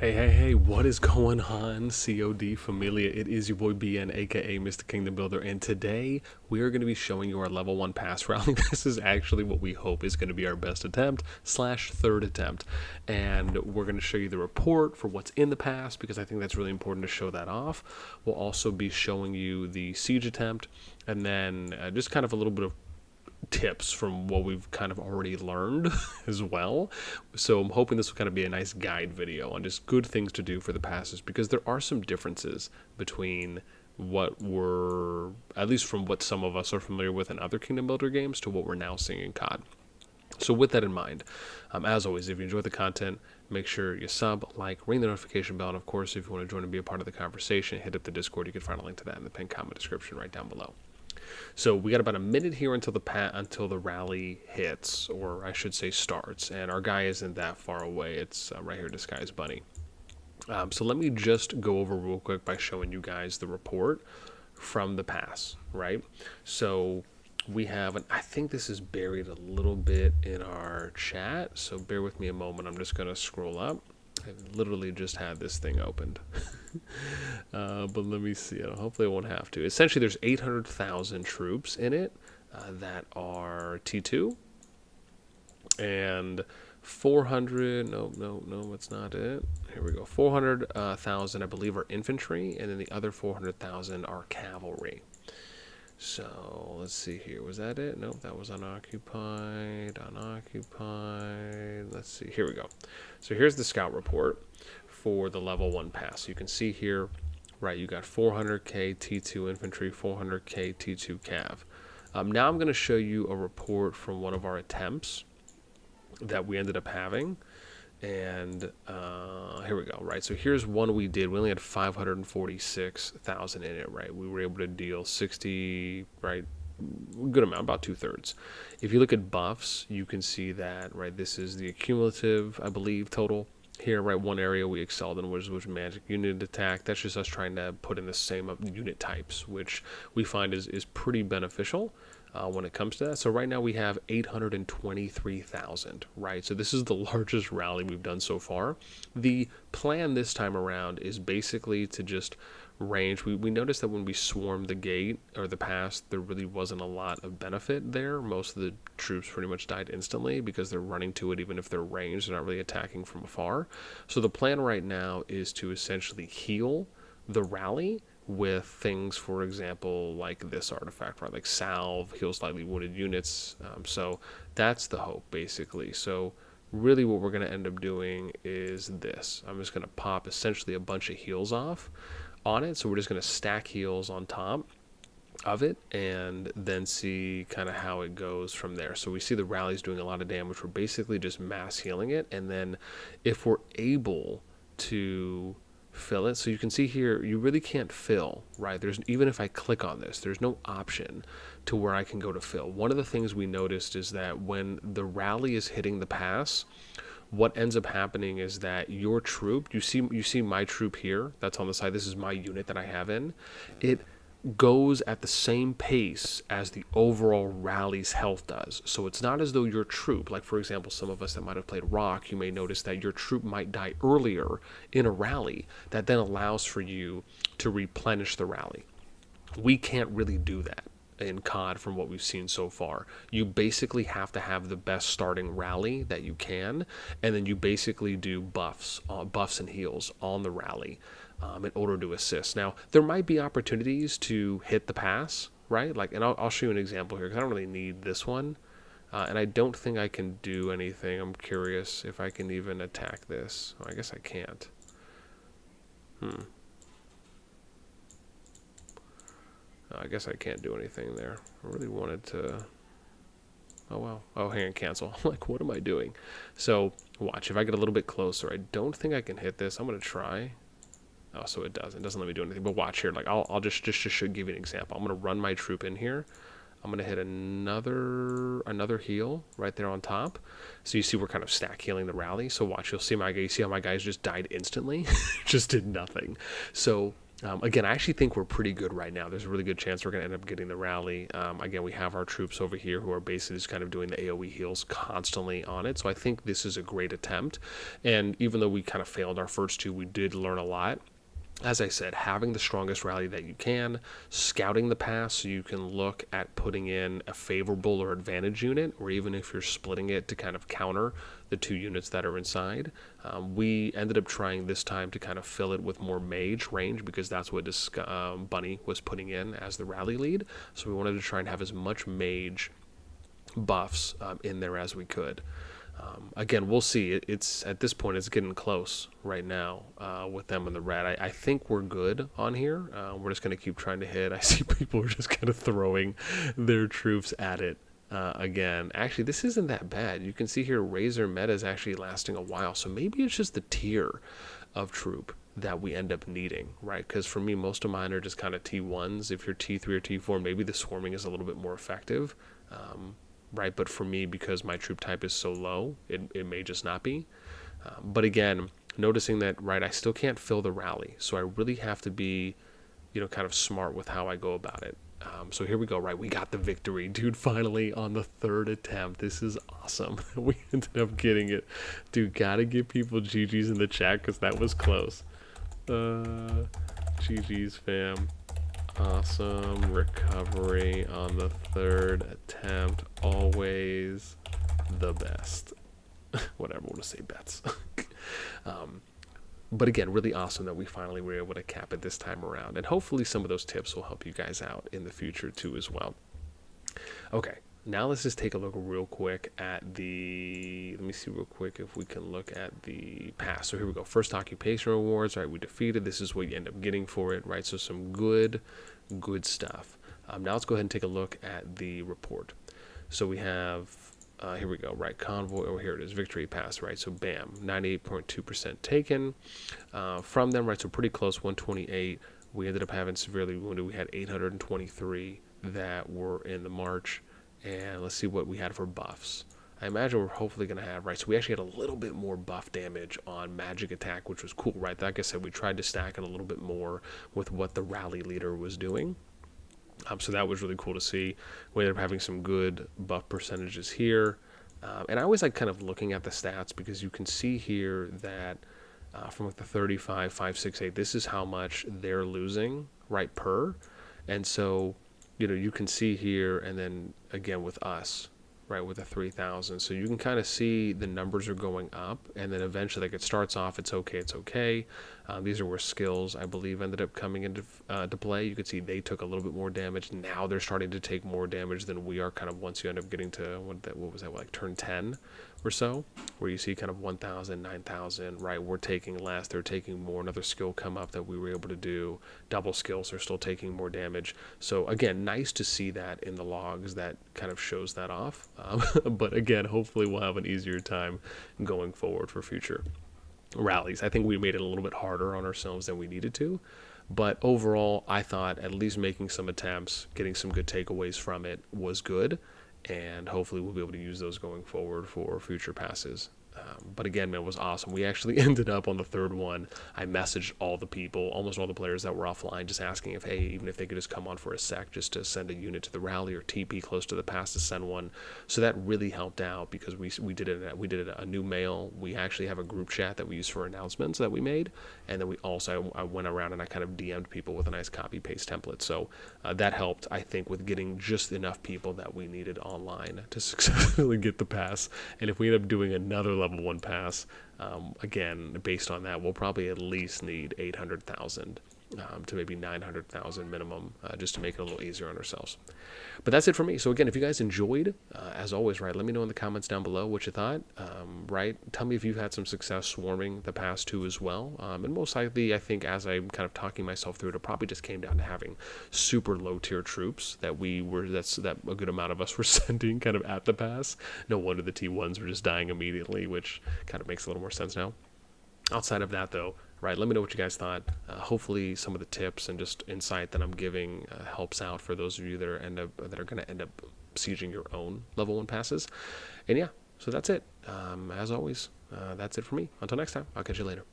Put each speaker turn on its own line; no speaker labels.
Hey, what is going on, COD Familia? It is your boy BN, aka Mr. Kingdom Builder, and today we are going to be showing you our level 1 pass rally. This is actually what we hope is going to be our best attempt / third attempt, and we're going to show you the report for what's in the pass, because I think that's really important to show that off. We'll also be showing you the siege attempt, and then just kind of a little bit of tips from what we've kind of already learned as well. So I'm hoping this will kind of be a nice guide video on just good things to do for the passes, because there are some differences between what we're, at least from what some of us are familiar with in other Kingdom Builder games, to what we're now seeing in COD. So with that in mind, as always, if you enjoy the content, make sure you sub, like, ring the notification bell, and of course, if you want to join and be a part of the conversation, hit up the Discord. You can find a link to that in the pinned comment description right down below. So we got about a minute here until the rally hits, or I should say starts, and our guy isn't that far away. It's right here, Disguised Bunny. So let me just go over real quick by showing you guys the report from the pass, right? So we have, I think this is buried a little bit in our chat, so bear with me a moment. I'm just going to scroll up. I literally just had this thing opened. But let me see. Hopefully I won't have to. Essentially, there's 800,000 troops in it that are T2. And 400, no, that's not it. Here we go. 400,000, I believe, are infantry. And then the other 400,000 are cavalry. So let's see here. Was that it? Nope, that was unoccupied. Let's see. Here we go. So here's the scout report for the level 1 pass. You can see here, right, you got 400k T2 infantry, 400k T2 cav. Now I'm going to show you a report from one of our attempts that we ended up having. And here we go, right? So here's one we did. We only had 546,000 in it, right? We were able to deal 60, right? Good amount, about 2/3. If you look at buffs, you can see that, right? This is the accumulative, I believe, total. Here, right, one area we excelled in was magic unit attack. That's just us trying to put in the same unit types, which we find is pretty beneficial when it comes to that. So right now we have 823,000, right? So this is the largest rally we've done so far. The plan this time around is basically to just range. We noticed that when we swarmed the gate or the pass, there really wasn't a lot of benefit there. Most of the troops pretty much died instantly because they're running to it. Even if they're ranged, they're not really attacking from afar. So the plan right now is to essentially heal the rally with things, for example, like this artifact, right? Like salve, heals lightly wounded units. So that's the hope, basically. So really what we're going to end up doing is this. I'm just going to pop essentially a bunch of heals off on it. So we're just going to stack heals on top of it and then see kind of how it goes from there. So we see the rally's doing a lot of damage. We're basically just mass healing it, and then if we're able to fill it, so you can see here you really can't fill, right? There's, even if I click on this, there's no option to where I can go to fill. One of the things we noticed is that when the rally is hitting the pass, what ends up happening is that your troop, you see my troop here that's on the side, this is my unit that I have in, it goes at the same pace as the overall rally's health does. So it's not as though your troop, like for example some of us that might have played Rock, you may notice that your troop might die earlier in a rally, that then allows for you to replenish the rally. We can't really do that in COD from what we've seen so far. You basically have to have the best starting rally that you can, and then you basically do buffs and heals on the rally in order to assist. Now there might be opportunities to hit the pass, right? Like, and I'll show you an example here because I don't really need this one, and I don't think I can do anything. I'm curious if I can even attack this. Oh, I guess I can't. I guess I can't do anything there. I really wanted to. Oh, wow. Oh, hang on, cancel. Like, what am I doing? So, watch. If I get a little bit closer, I don't think I can hit this. I'm going to try. Oh, so it doesn't. It doesn't let me do anything. But watch here. Like, I'll just give you an example. I'm going to run my troop in here. I'm going to hit another heal right there on top. So you see we're kind of stack healing the rally. So watch. You'll see my guy. You see how my guys just died instantly? Just did nothing. So Again, I actually think we're pretty good right now. There's a really good chance we're going to end up getting the rally. Again, we have our troops over here who are basically just kind of doing the AoE heals constantly on it. So I think this is a great attempt. And even though we kind of failed our first two, we did learn a lot. As I said, having the strongest rally that you can, scouting the pass so you can look at putting in a favorable or advantage unit, or even if you're splitting it to kind of counter the two units that are inside. We ended up trying this time to kind of fill it with more mage range because that's what this Bunny was putting in as the rally lead. So we wanted to try and have as much mage buffs in there as we could. Again, we'll see. It's at this point, it's getting close right now with them in the red. I think we're good on here. We're just going to keep trying to hit. I see people are just kind of throwing their troops at it again. Actually, this isn't that bad. You can see here Razor meta is actually lasting a while. So maybe it's just the tier of troop that we end up needing, right? Because for me, most of mine are just kind of T1s. If you're T3 or T4, maybe the swarming is a little bit more effective. Right, but for me, because my troop type is so low, it may just not be. But again, noticing that, right, I still can't fill the rally, so I really have to be, kind of smart with how I go about it. So here we go, right, we got the victory, dude, finally on the third attempt. This is awesome. We ended up getting it. Dude, gotta give people GG's in the chat, because that was close. GG's, fam. Awesome recovery on the third attempt. Always the best. Whatever, we'll just say bets. But again, really awesome that we finally were able to cap it this time around. And hopefully some of those tips will help you guys out in the future too as well. Okay, now let's just take a look real quick at the, let me see real quick if we can look at the pass. So here we go, first occupation rewards, right, we defeated, this is what you end up getting for it, right, so some good stuff. Now let's go ahead and take a look at the report. So we have, here we go, right, convoy, oh here it is, victory pass, right, so bam, 98.2% taken from them, right, so pretty close, 128. We ended up having severely wounded, we had 823 that were in the march. And let's see what we had for buffs. I imagine we're hopefully going to have, right, so we actually had a little bit more buff damage on magic attack, which was cool, right? Like I said, we tried to stack it a little bit more with what the rally leader was doing. So that was really cool to see. We ended up having some good buff percentages here. And I always like kind of looking at the stats because you can see here that from like the 35, 5, 6, 8, this is how much they're losing, right, per. And so, you can see here, and then again with us, right, with the 3,000. So you can kind of see the numbers are going up, and then eventually, like, it starts off, it's okay. These are where skills, I believe, ended up coming into to play. You can see they took a little bit more damage. Now they're starting to take more damage than we are, kind of once you end up getting to, what was that, like turn 10 or so, where you see kind of 1,000, 9,000, right, we're taking less, they're taking more, another skill come up that we were able to do, double skills are still taking more damage. So again, nice to see that in the logs, that kind of shows that off. But again, hopefully we'll have an easier time going forward for future rallies. I think we made it a little bit harder on ourselves than we needed to, but overall I thought at least making some attempts, getting some good takeaways from it was good, and hopefully we'll be able to use those going forward for future passes. But again, man, it was awesome. We actually ended up on the third one. I messaged all the people, almost all the players that were offline, just asking if, hey, even if they could just come on for a sec just to send a unit to the rally or TP close to the pass to send one. So that really helped out because we did a new mail. We actually have a group chat that we use for announcements that we made, and then we also I went around and I kind of DM'd people with a nice copy paste template. So that helped, I think, with getting just enough people that we needed online to successfully get the pass. And if we end up doing another level 1 pass, again, based on that, we'll probably at least need 800,000 to maybe 900,000 minimum, just to make it a little easier on ourselves. But that's it for me. So again, if you guys enjoyed, as always, right, let me know in the comments down below what you thought, right? Tell me if you've had some success swarming the past two as well. And most likely, I think as I'm kind of talking myself through it, it probably just came down to having super low tier troops that that a good amount of us were sending kind of at the pass. No wonder the T1s were just dying immediately, which kind of makes a little more sense now. Outside of that, though, right, let me know what you guys thought. Hopefully some of the tips and just insight that I'm giving helps out for those of you that are going to end up sieging your own level 1 passes. And yeah, so that's it. As always, that's it for me. Until next time, I'll catch you later.